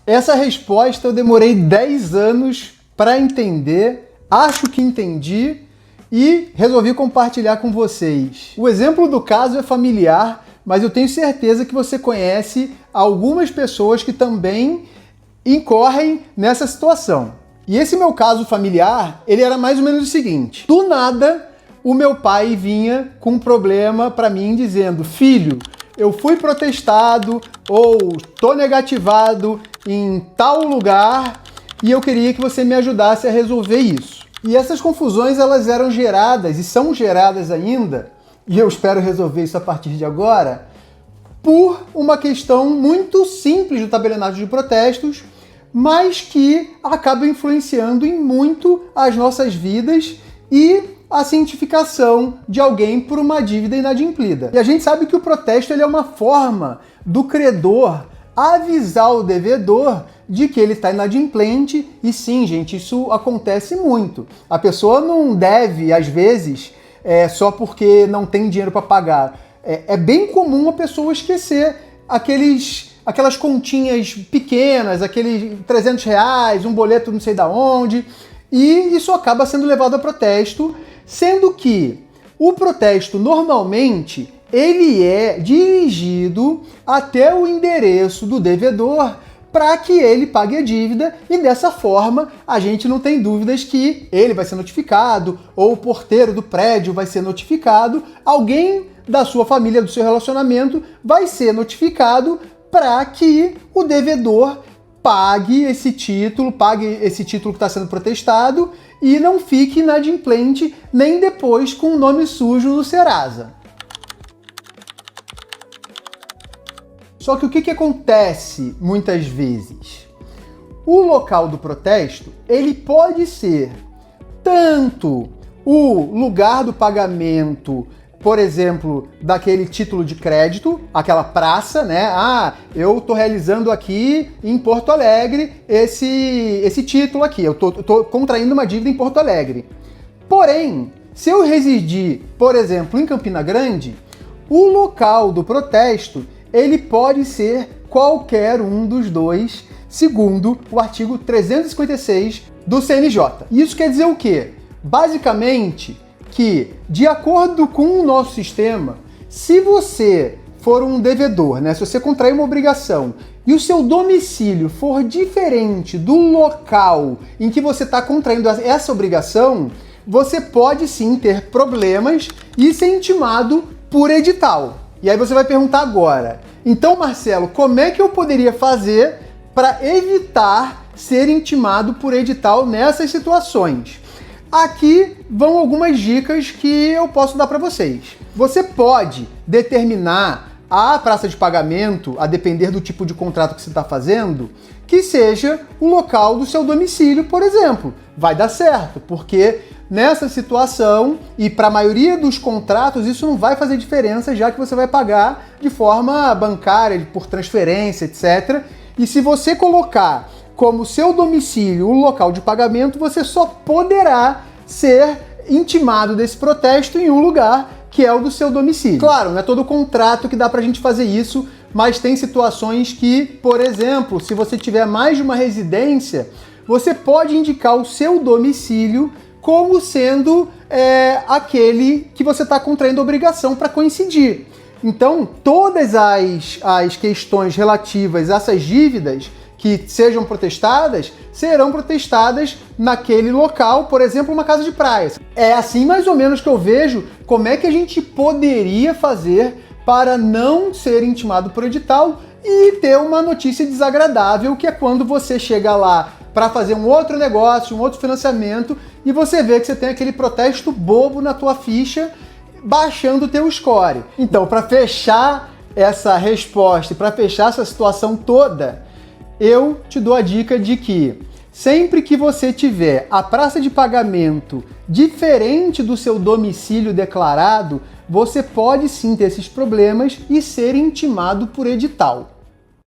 Essa resposta eu demorei 10 anos para entender, acho que entendi e resolvi compartilhar com vocês. O exemplo do caso é familiar, mas eu tenho certeza que você conhece algumas pessoas que também incorrem nessa situação. E esse meu caso familiar, ele era mais ou menos o seguinte: do nada, o meu pai vinha com um problema para mim dizendo: filho, eu fui protestado ou tô negativado em tal lugar e eu queria que você me ajudasse a resolver isso. E essas confusões, elas eram geradas e são geradas ainda, e eu espero resolver isso a partir de agora, por uma questão muito simples do tabelionato de protestos, mas que acaba influenciando em muito as nossas vidas e a cientificação de alguém por uma dívida inadimplida. E a gente sabe que o protesto ele é uma forma do credor avisar o devedor de que ele está inadimplente, e sim, gente, isso acontece muito. A pessoa não deve, às vezes, só porque não tem dinheiro para pagar. É bem comum a pessoa esquecer aquelas continhas pequenas, aqueles R$300, um boleto não sei da onde, e isso acaba sendo levado a protesto, sendo que o protesto normalmente ele é dirigido até o endereço do devedor para que ele pague a dívida, e dessa forma a gente não tem dúvidas que ele vai ser notificado, ou o porteiro do prédio vai ser notificado, alguém da sua família, do seu relacionamento vai ser notificado para que o devedor pague esse título que está sendo protestado e não fique inadimplente nem depois com o nome sujo no Serasa. Só que o que acontece muitas vezes? O local do protesto, ele pode ser tanto o lugar do pagamento, por exemplo, daquele título de crédito, aquela praça, né? Ah, eu tô realizando aqui em Porto Alegre esse título aqui, eu tô contraindo uma dívida em Porto Alegre. Porém, se eu residir, por exemplo, em Campina Grande, o local do protesto ele pode ser qualquer um dos dois, segundo o artigo 356 do CNJ. Isso quer dizer o quê? Basicamente, que, de acordo com o nosso sistema, se você for um devedor, né, se você contrair uma obrigação e o seu domicílio for diferente do local em que você está contraindo essa obrigação, você pode sim ter problemas e ser intimado por edital. E aí você vai perguntar agora: então, Marcelo, como é que eu poderia fazer para evitar ser intimado por edital nessas situações? Aqui vão algumas dicas que eu posso dar para vocês. Você pode determinar a praça de pagamento, a depender do tipo de contrato que você está fazendo, que seja o local do seu domicílio, por exemplo. Vai dar certo, porque nessa situação, e para a maioria dos contratos, isso não vai fazer diferença, já que você vai pagar de forma bancária, por transferência, etc. E se você colocar como seu domicílio o local de pagamento, você só poderá ser intimado desse protesto em um lugar que é o do seu domicílio. Claro, não é todo contrato que dá pra gente fazer isso, mas tem situações que, por exemplo, se você tiver mais de uma residência, você pode indicar o seu domicílio como sendo aquele que você está contraindo obrigação para coincidir. Então, todas as questões relativas a essas dívidas que sejam protestadas, serão protestadas naquele local, por exemplo, uma casa de praia. É assim mais ou menos que eu vejo como é que a gente poderia fazer para não ser intimado por edital e ter uma notícia desagradável, que é quando você chega lá para fazer um outro negócio, um outro financiamento, e você vê que você tem aquele protesto bobo na tua ficha, baixando o teu score. Então, para fechar essa resposta e para fechar essa situação toda, eu te dou a dica de que sempre que você tiver a praça de pagamento diferente do seu domicílio declarado, você pode sim ter esses problemas e ser intimado por edital.